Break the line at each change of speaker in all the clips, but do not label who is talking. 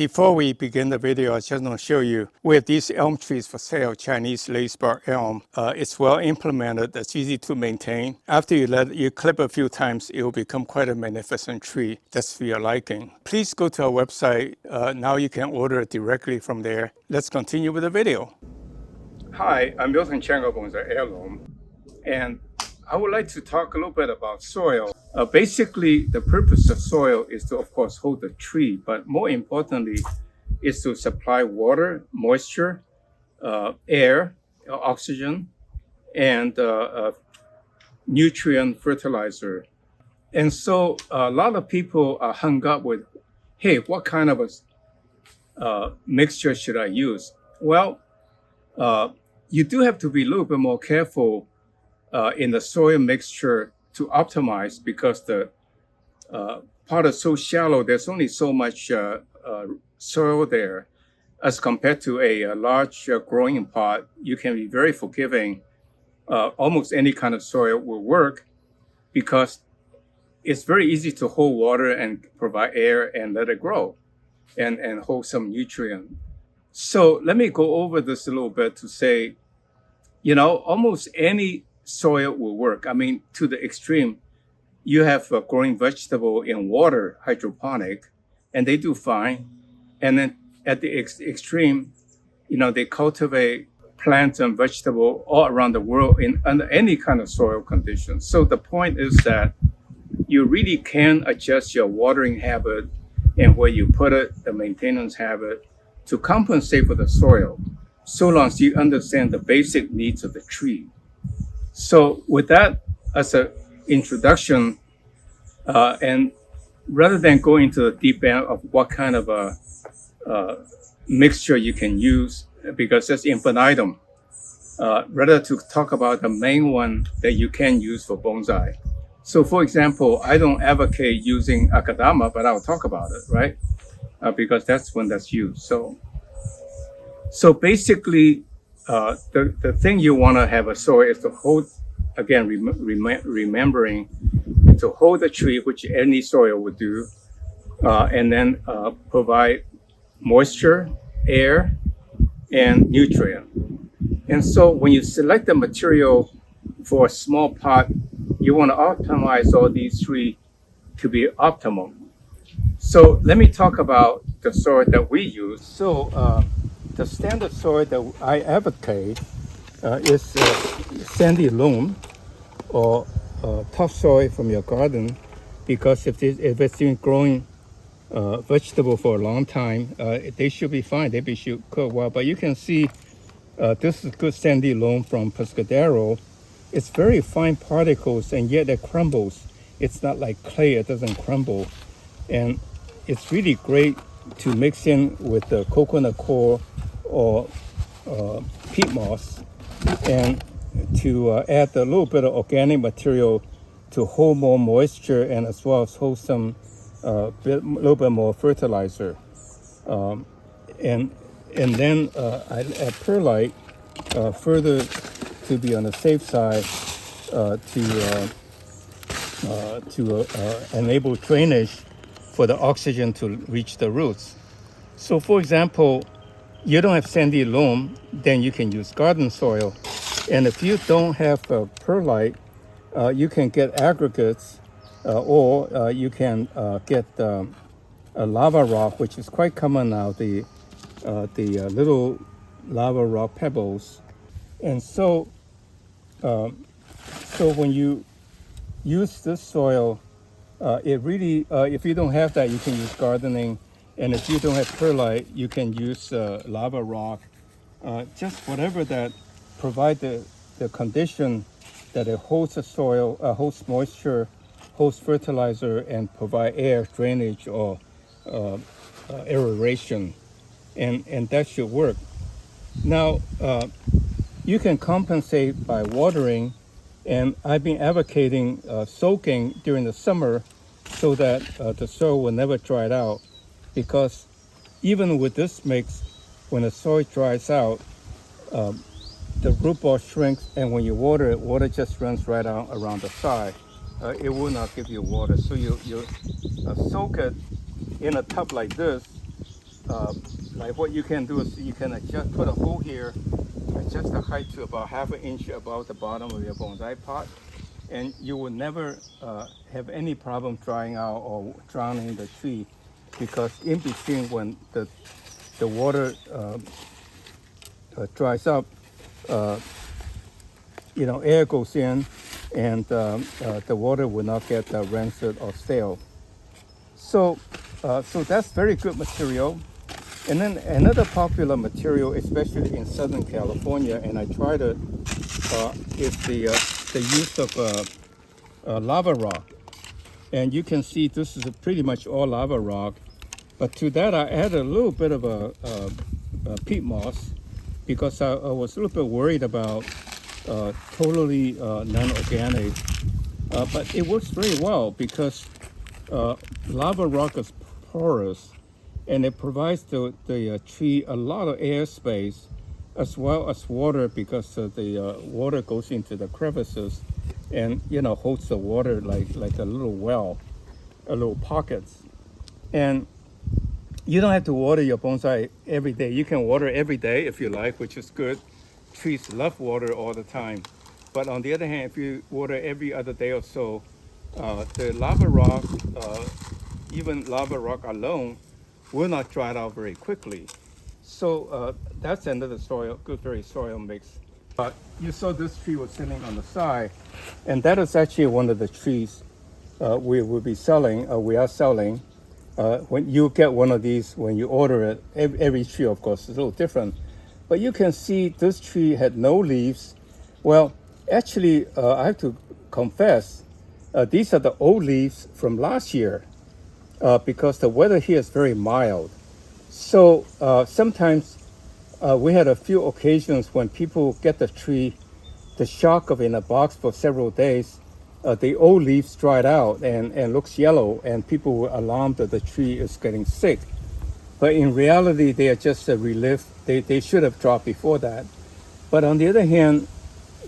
Before we begin the video, I just want to show you we have these elm trees for sale, Chinese lacebark elm. It's well implemented, it's easy to maintain. After you clip a few times, it will become quite a magnificent tree that's for your liking. Please go to our website. Now you can order it directly from there. Let's continue with the video. Hi, I'm miltonchang of Bonsaiheirloom, and I would like to talk a little bit about soil. Basically, the purpose of soil is to, of course, hold the tree, but more importantly, is to supply water, moisture, air, oxygen, and nutrient fertilizer. And so a lot of people are hung up with, hey, what kind of a mixture should I use? Well, you do have to be a little bit more careful in the soil mixture to optimize, because the pot is so shallow, there's only so much soil there. As compared to a large growing pot, you can be very forgiving. Almost any kind of soil will work, because it's very easy to hold water and provide air and let it grow and hold some nutrient. So let me go over this a little bit to say, almost any soil will work. I mean, to the extreme, you have a growing vegetable in water, hydroponic, and they do fine. And then at the extreme, they cultivate plants and vegetable all around the world under any kind of soil conditions. So the point is that you really can adjust your watering habit and where you put it, the maintenance habit, to compensate for the soil, so long as you understand the basic needs of the tree. So with that as an introduction, and rather than going into the deep end of what kind of a mixture you can use, because that's infinitum, rather to talk about the main one that you can use for bonsai. So for example, I don't advocate using akadama, but I'll talk about it, right? Because that's when that's used. So basically, the thing you want to have a soil is to hold, again, remembering to hold the tree, which any soil would do, and then provide moisture, air, and nutrient. And so when you select the material for a small pot, you want to optimize all these three to be optimal. So let me talk about the soil that we use. So the standard soil that I advocate is sandy loam or tough soil from your garden, because if it's been growing vegetable for a long time, they should be fine. They should cook well. But you can see this is good sandy loam from Pescadero. It's very fine particles, and yet it crumbles. It's not like clay, it doesn't crumble. And it's really great to mix in with the coconut coir or peat moss, and to add a little bit of organic material to hold more moisture, and as well as hold some little bit more fertilizer. And then I add perlite further to be on the safe side, to enable drainage for the oxygen to reach the roots. So for example, you don't have sandy loam, then you can use garden soil. And if you don't have perlite, you can get aggregates, or you can get a lava rock, which is quite common now, the little lava rock pebbles. And so when you use this soil, it really, if you don't have that, you can use gardening. And if you don't have perlite, you can use lava rock, just whatever that provide the condition that it holds the soil, holds moisture, holds fertilizer, and provide air, drainage, or aeration. And that should work. Now, you can compensate by watering, and I've been advocating soaking during the summer so that the soil will never dry out, because even with this mix, when the soil dries out, the root ball shrinks, and when you water it, water just runs right out around the side. It will not give you water. So you soak it in a tub like this, like what you can do is you can adjust, put a hole here, adjust the height to about ½ an inch above the bottom of your bonsai pot, and you will never have any problem drying out or drowning the tree, because in between when the water dries up, air goes in, and the water will not get rancid or stale. So that's very good material. And then another popular material, especially in Southern California, and I tried it, is the use of lava rock. And you can see this is pretty much all lava rock. But to that, I added a little bit of a peat moss, because I was a little bit worried about totally non-organic. But it works very well, because lava rock is porous, and it provides the tree a lot of air space as well as water, because the water goes into the crevices and holds the water like a little well, a little pockets. And you don't have to water your bonsai every day. You can water every day if you like, which is good. Trees love water all the time. But on the other hand, if you water every other day or so, the lava rock, even lava rock alone, will not dry out very quickly. So that's another good soil mix. You saw this tree was sitting on the side, and that is actually one of the trees we will be selling. We are selling. When you get one of these, when you order it, every tree, of course, is a little different. But you can see this tree had no leaves. Well, actually, I have to confess, these are the old leaves from last year, because the weather here is very mild. So sometimes we had a few occasions when people get the tree, the shock of in a box for several days, the old leaves dried out and looks yellow, and people were alarmed that the tree is getting sick. But in reality, they are just a relief. They should have dropped before that. But on the other hand,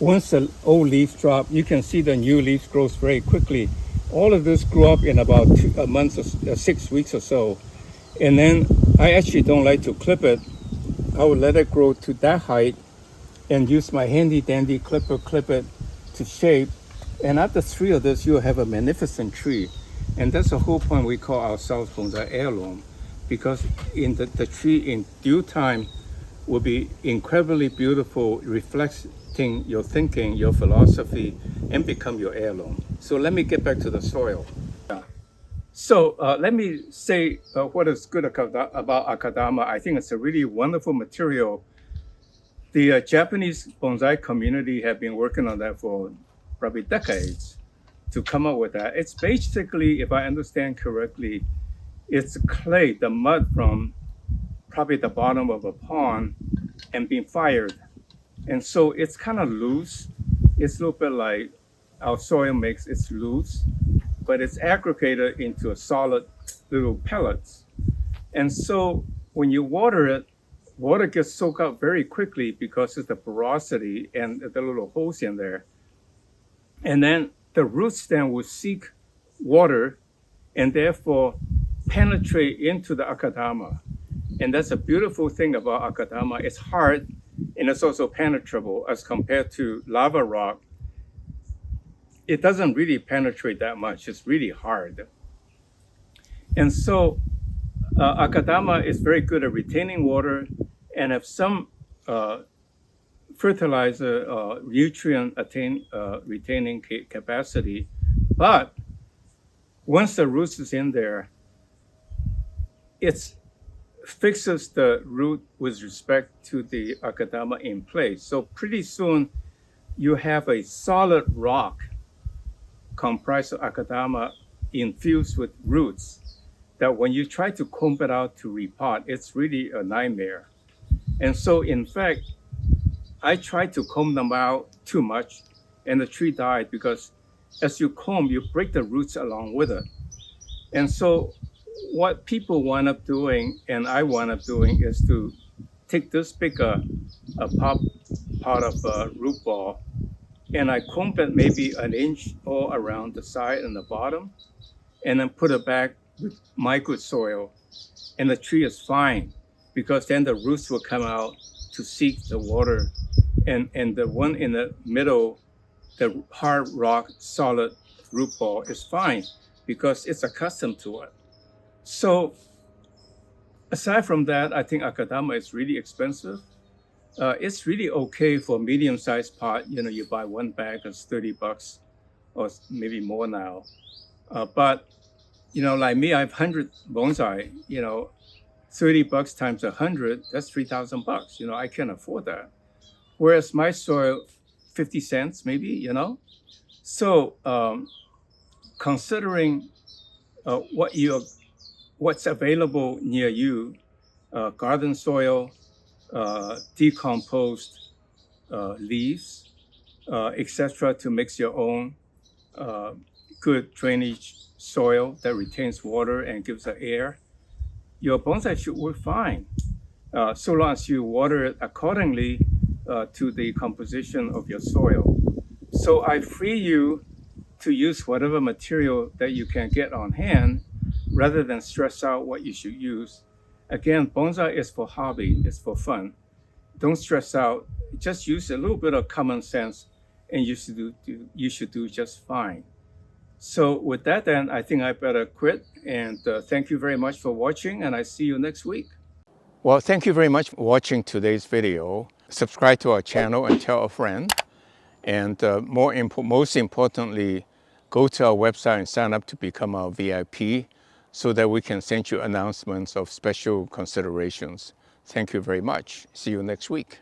once the old leaves drop, you can see the new leaves grows very quickly. All of this grew up in about a month or 6 weeks or so. And then I actually don't like to clip it. I would let it grow to that height and use my handy dandy clipper, clip it to shape. And after 3 of this, you'll have a magnificent tree. And that's the whole point we call ourselves bonsai heirloom, because in the tree in due time will be incredibly beautiful, reflecting your thinking, your philosophy, and become your heirloom. So let me get back to the soil. So let me say what is good about akadama. I think it's a really wonderful material. The Japanese bonsai community have been working on that for probably decades to come up with that. It's basically, if I understand correctly, it's clay, the mud from probably the bottom of a pond and being fired. And so it's kind of loose. It's a little bit like our soil mix. It's loose, but it's aggregated into a solid little pellets. And so when you water it, water gets soaked up very quickly because of the porosity and the little holes in there. And then the roots then will seek water and therefore penetrate into the akadama. And that's a beautiful thing about akadama. It's hard and it's also penetrable as compared to lava rock. It doesn't really penetrate that much. It's really hard. And so akadama is very good at retaining water and have some fertilizer nutrient retaining capacity. But once the roots is in there, it fixes the root with respect to the akadama in place. So pretty soon you have a solid rock comprised of akadama infused with roots that when you try to comb it out to repot, it's really a nightmare. And so in fact, I tried to comb them out too much and the tree died, because as you comb, you break the roots along with it. And so what people wind up doing, and I wind up doing, is to take this big a pot of root ball, and I comb it maybe an inch all around the side and the bottom, and then put it back with my good soil and the tree is fine, because then the roots will come out to seek the water. And the one in the middle, the hard rock solid root ball, is fine because it's accustomed to it. So aside from that, I think akadama is really expensive. It's really okay for medium-sized pot. You buy one bag, it's $30 or maybe more now. But like me, I have 100 bonsai. $30 times 100, that's $3,000. I can afford that. Whereas my soil, 50 cents maybe. So considering what's available near you, garden soil, decomposed leaves, etc., to mix your own good drainage soil that retains water and gives the air, your bonsai should work fine, so long as you water it accordingly to the composition of your soil. So I free you to use whatever material that you can get on hand rather than stress out what you should use. Again, bonsai is for hobby, it's for fun. Don't stress out, just use a little bit of common sense and you should do just fine. So with that then, I think I better quit, and thank you very much for watching, and I see you next week. Well, thank you very much for watching today's video. Subscribe to our channel and tell a friend. And most importantly, go to our website and sign up to become our VIP so that we can send you announcements of special considerations. Thank you very much. See you next week.